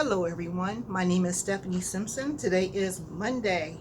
Hello, everyone. My name is Dennis-Simpson. Today is Monday,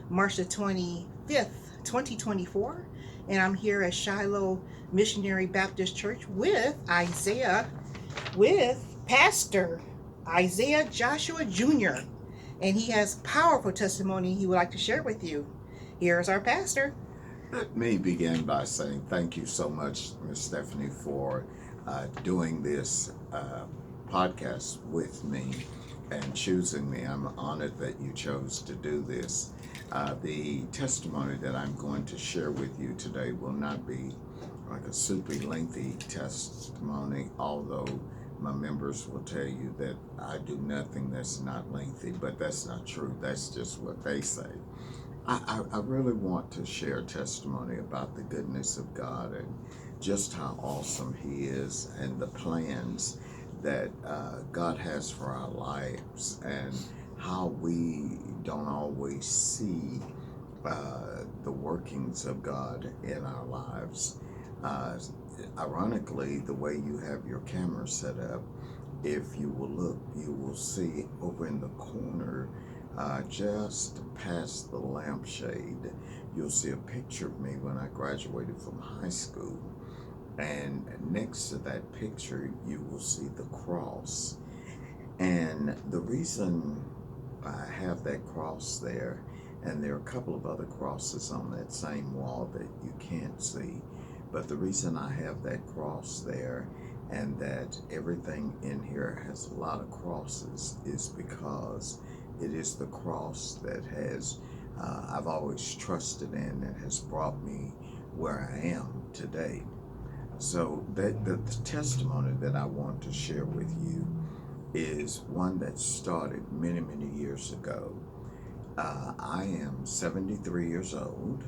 March the 25th, 2024, and I'm here at Shiloh Missionary Baptist Church with Pastor Isiah Joshua Jr., and he has powerful testimony he would like to share with you. Here's our pastor. Let me begin by saying thank you so much, Ms. Stephanie, for doing this podcast with me and choosing me. I'm honored that you chose to do this. The testimony that I'm going to share with you today will not be like a super lengthy testimony, although my members will tell you that I do nothing that's not lengthy, but that's not true. That's just what they say. I really want to share testimony about the goodness of God and just how awesome He is and the plans that God has for our lives and how we don't always see the workings of God in our lives. Uh, Ironically, the way you have your camera set up, if you will look, you will see over in the corner, just past the lampshade, you'll see a picture of me when I graduated from high school. And next to that picture, you will see the cross. And the reason I have that cross there, and there are a couple of other crosses on that same wall that you can't see, but the reason I have that cross there and that everything in here has a lot of crosses is because it is the cross that has I've always trusted in and has brought me where I am today. So that the testimony that I want to share with you is one that started many, many years ago. I am 73 years old.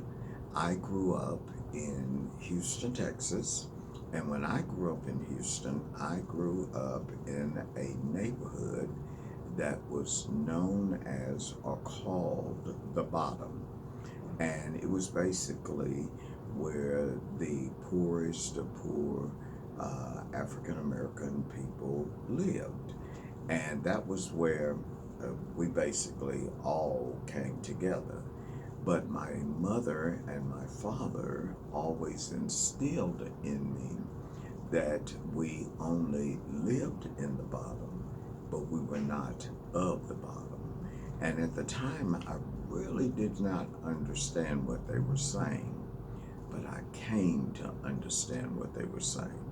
I grew up in Houston, Texas. And when I grew up in Houston, I grew up in a neighborhood that was known as or called the Bottom. And it was basically where the poorest of poor African American people lived. And that was where we basically all came together. But my mother and my father always instilled in me that we only lived in the bottom, but we were not of the bottom. And at the time, I really did not understand what they were saying, but I came to understand what they were saying.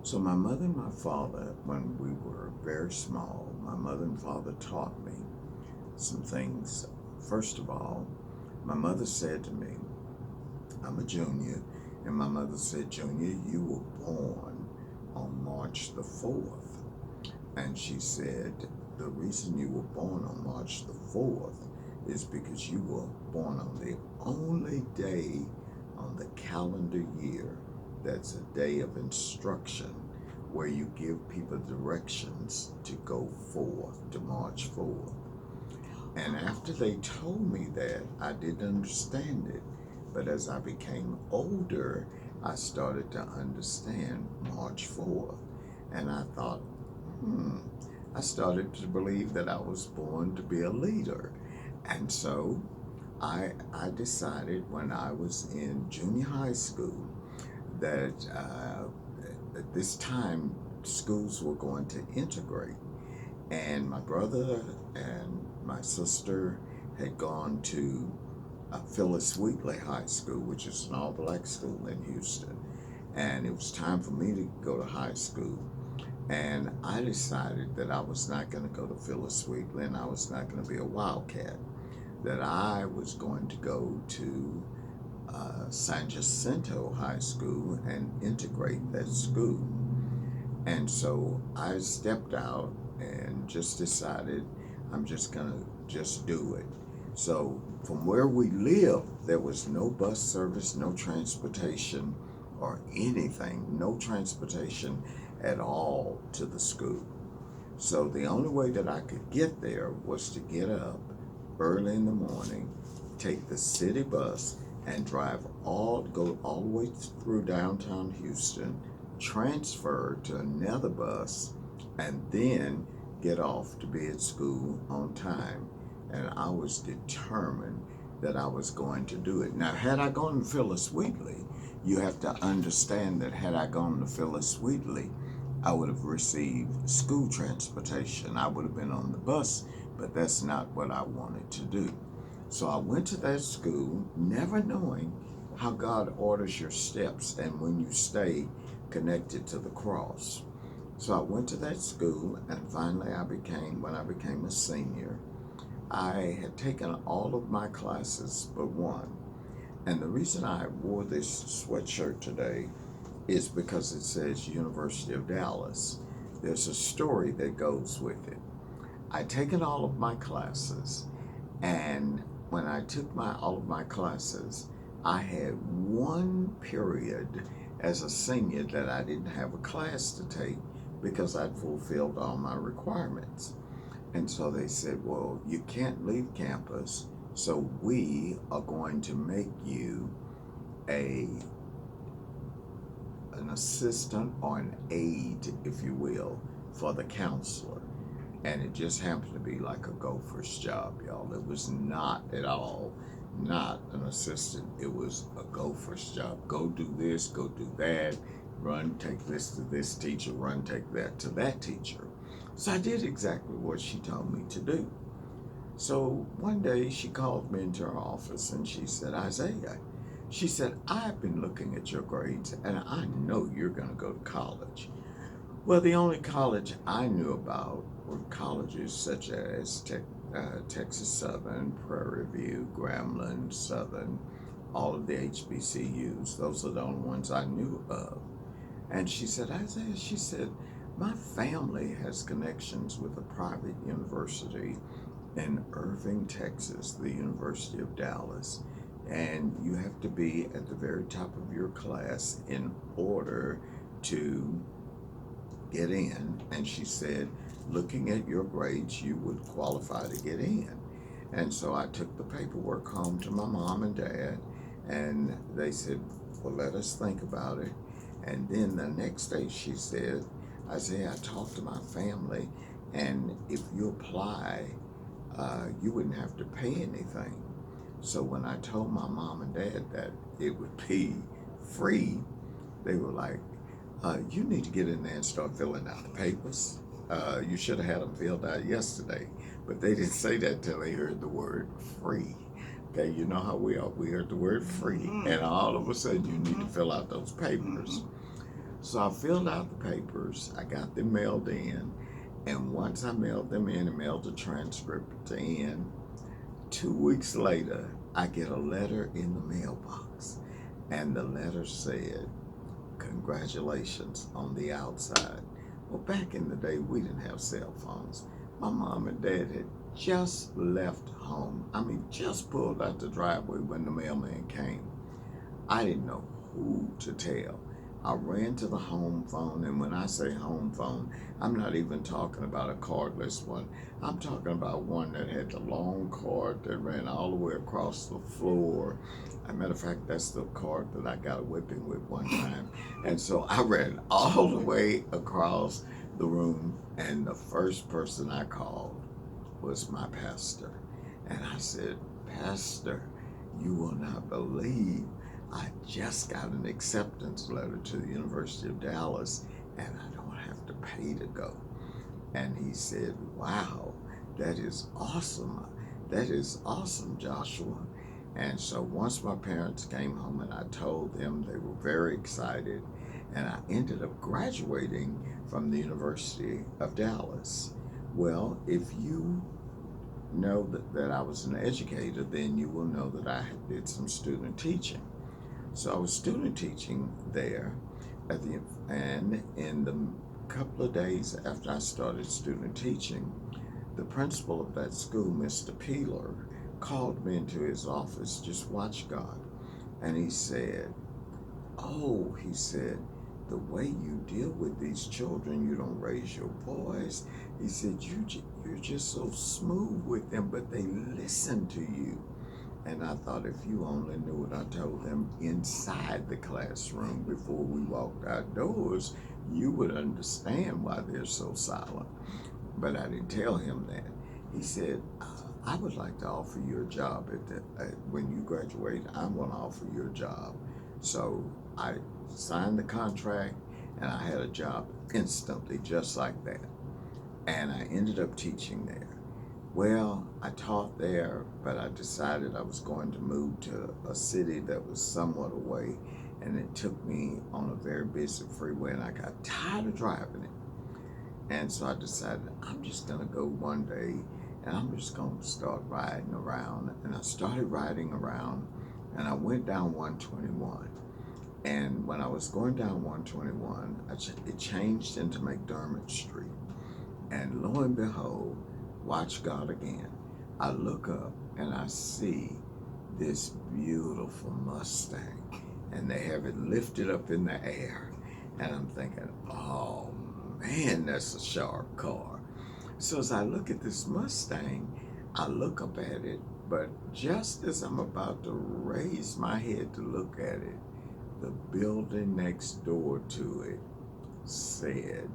So my mother and my father, when we were very small, my mother and father taught me some things. First of all, my mother said to me, I'm a junior, and my mother said, Junior, you were born on March the 4th. And she said, the reason you were born on March the 4th is because you were born on the only day on the calendar year that's a day of instruction where you give people directions to go forth, to march forth. And after they told me that, I didn't understand it. But as I became older, I started to understand March 4th. And I thought, I started to believe that I was born to be a leader. And so I decided when I was in junior high school that at this time schools were going to integrate. And my brother and my sister had gone to Phyllis Wheatley High School, which is an all-black school in Houston. And it was time for me to go to high school. And I decided that I was not going to go to Phyllis Wheatley and I was not going to be a wildcat, that I was going to go to San Jacinto High School and integrate that school. And so I stepped out and just decided I'm just going to just do it. So from where we lived, there was no bus service, no transportation or anything, no transportation at all to the school. So the only way that I could get there was to get up early in the morning, take the city bus, and go all the way through downtown Houston, transfer to another bus, and then get off to be at school on time. And I was determined that I was going to do it. Now, had I gone to Phyllis Wheatley, you have to understand that had I gone to Phyllis Wheatley, I would have received school transportation. I would have been on the bus, but that's not what I wanted to do. So I went to that school, never knowing how God orders your steps and when you stay connected to the cross. So I went to that school, and finally when I became a senior, I had taken all of my classes but one. And the reason I wore this sweatshirt today is because it says University of Dallas. There's a story that goes with it. I'd taken all of my classes, and when I took all of my classes, I had one period as a senior that I didn't have a class to take because I'd fulfilled all my requirements. And so they said, well, you can't leave campus, so we are going to make you an assistant or an aide, if you will, for the counselor. And it just happened to be like a gopher's job, y'all. It was not at all not an assistant. It was a gopher's job. Go do this, go do that, run, take this to this teacher, run, take that to that teacher. So I did exactly what she told me to do. So one day she called me into her office and she said, Isiah, she said, I've been looking at your grades and I know you're going to go to college. Well, the only college I knew about were colleges such as Texas Southern, Prairie View, Grambling, Southern, all of the HBCUs. Those are the only ones I knew of. And she said, Isiah, she said, my family has connections with a private university in Irving, Texas, the University of Dallas. And you have to be at the very top of your class in order to get in. And she said, looking at your grades, you would qualify to get in. And so I took the paperwork home to my mom and dad, and they said, well, let us think about it. And then the next day she said, Isiah, I talked to my family, and if you apply, you wouldn't have to pay anything. So when I told my mom and dad that it would be free, they were like, you need to get in there and start filling out the papers. You should have had them filled out yesterday. But they didn't say that till they heard the word free. Okay, you know how we are. We heard the word free, and all of a sudden you need to fill out those papers. So I filled out the papers. I got them mailed in. And once I mailed them in and mailed the transcript in, 2 weeks later, I get a letter in the mailbox. And the letter said, congratulations on the outside. Well, back in the day, we didn't have cell phones. My mom and dad had just left home. I mean, just pulled out the driveway when the mailman came. I didn't know who to tell. I ran to the home phone, and when I say home phone, I'm not even talking about a cordless one. I'm talking about one that had the long cord that ran all the way across the floor. As a matter of fact, that's the cord that I got a whipping with one time. And so I ran all the way across the room, and the first person I called was my pastor. And I said, Pastor, you will not believe I just got an acceptance letter to the University of Dallas, and I don't have to pay to go. And he said, wow, that is awesome. That is awesome, Joshua. And so once my parents came home and I told them, they were very excited. And I ended up graduating from the University of Dallas. Well, if you know that I was an educator, then you will know that I did some student teaching. So I was student teaching there, and in the couple of days after I started student teaching, the principal of that school, Mr. Peeler, called me into his office, just watch God, and he said, oh, he said, the way you deal with these children, you don't raise your voice. He said, you're just so smooth with them, but they listen to you. And I thought, if you only knew what I told them inside the classroom before we walked outdoors, you would understand why they're so silent. but I didn't tell him that. He said, I would like to offer you a job when you graduate. I'm going to offer you a job. So I signed the contract, and I had a job instantly, just like that. And I ended up teaching there. Well, I taught there, but I decided I was going to move to a city that was somewhat away, and it took me on a very busy freeway, and I got tired of driving it. And so I decided I'm just going to go one day, and I'm just going to start riding around. And I started riding around, and I went down 121. And when I was going down 121, it changed into McDermott Street. And lo and behold, watch God again. I look up and I see this beautiful Mustang, and they have it lifted up in the air. And I'm thinking, oh man, that's a sharp car. So as I look at this Mustang, I look up at it, but just as I'm about to raise my head to look at it, the building next door to it said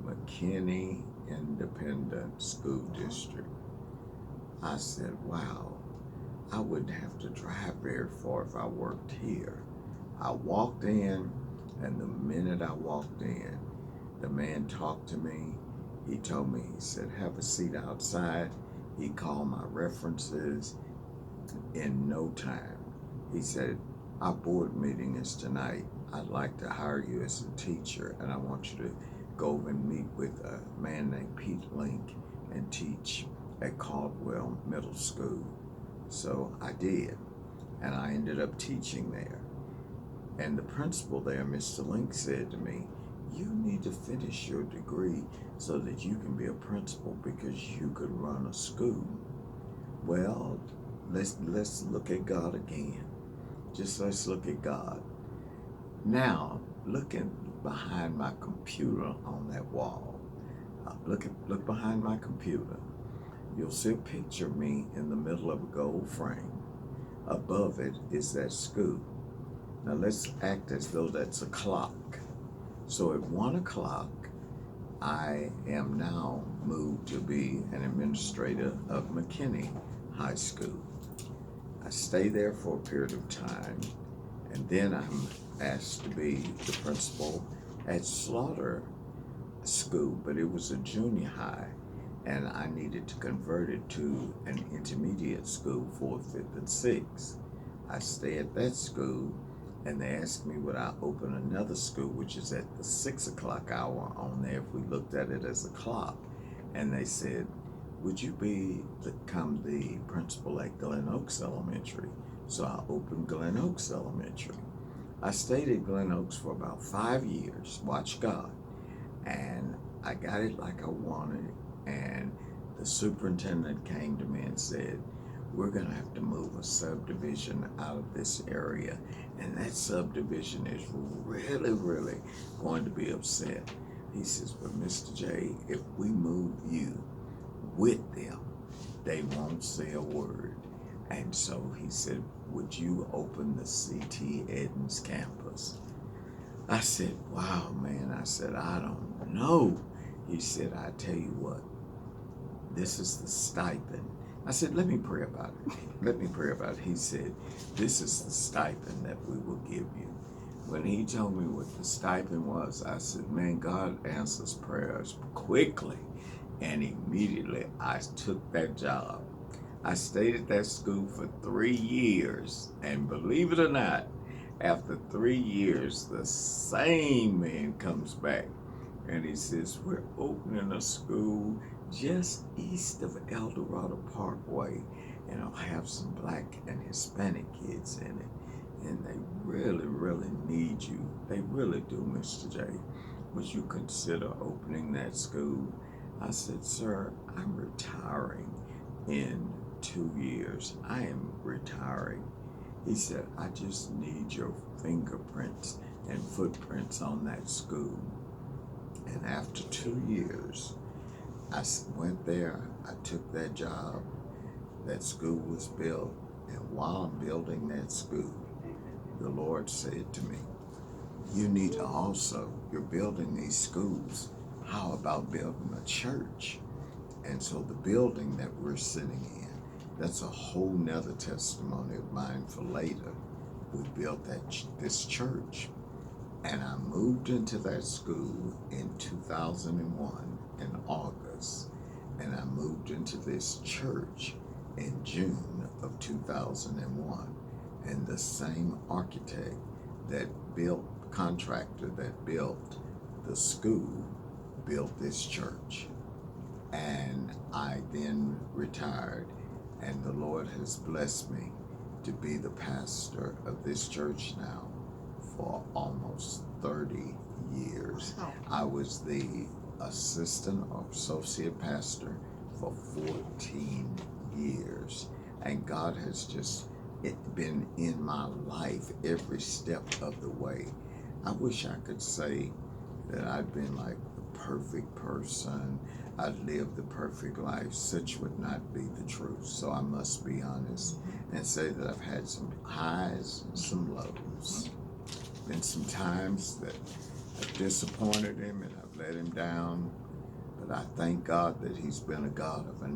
McKinney Independent School District. I said, wow, I wouldn't have to drive very far if I worked here. I walked in, and the minute I walked in, the man talked to me. He told me, he said, have a seat outside. He called my references in no time. He said, our board meeting is tonight. I'd like to hire you as a teacher, and I want you to go over and meet with a man named Pete Link and teach at Caldwell Middle School. So I did, and I ended up teaching there. And the principal there, Mr. Link, said to me, you need to finish your degree so that you can be a principal, because you could run a school. Well, let's look at God again. Just let's look at God. Now, looking behind my computer on that wall, look behind my computer. You'll see a picture of me in the middle of a gold frame. Above it is that school. Now let's act as though that's a clock. So at 1 o'clock, I am now moved to be an administrator of McKinney High School. I stay there for a period of time, and then I'm asked to be the principal at Slaughter School, but it was a junior high, and I needed to convert it to an intermediate school, 4th, 5th, and 6th. I stay at that school, and they asked me would I open another school, which is at the 6 o'clock hour on there if we looked at it as a clock. And they said, would you become the principal at Glen Oaks Elementary? So I opened Glen Oaks Elementary. I stayed at Glen Oaks for about 5 years, watch God, and I got it like I wanted. And the superintendent came to me and said, we're going to have to move a subdivision out of this area, and that subdivision is really, really going to be upset. He says, but Mr. J, if we move you with them, they won't say a word. And so he said, would you open the C.T. Edens campus? I said, wow, man. I said, I don't know. He said, I tell you what, this is the stipend. I said, let me pray about it. Let me pray about it. He said, this is the stipend that we will give you. When he told me what the stipend was, I said, man, God answers prayers quickly. And immediately I took that job. I stayed at that school for 3 years. And believe it or not, after 3 years, the same man comes back. And he says, we're opening a school just east of El Dorado Parkway, and I'll have some Black and Hispanic kids in it, and they really, really need you. They really do, Mr. J. Would you consider opening that school? I said, sir, I'm retiring in 2 years. I am retiring. He said, I just need your fingerprints and footprints on that school. And after 2 years, I went there, I took that job, that school was built, and while I'm building that school, the Lord said to me, you need to also, you're building these schools, how about building a church? And so the building that we're sitting in, that's a whole nother testimony of mine for later. We built this church, and I moved into that school in 2001 in August, and I moved into this church in June of 2001. And the same architect contractor that built the school built this church. And I then retired, and the Lord has blessed me to be the pastor of this church now for almost 30 years. Wow. I was the assistant or associate pastor for 14 years, and God has just been in my life every step of the way. I wish I could say that I've been like the perfect person, I'd lived the perfect life. Such would not be the truth. So I must be honest and say that I've had some highs and some lows. Been some times that I've disappointed him and I've let him down, but I thank God that he's been a God of a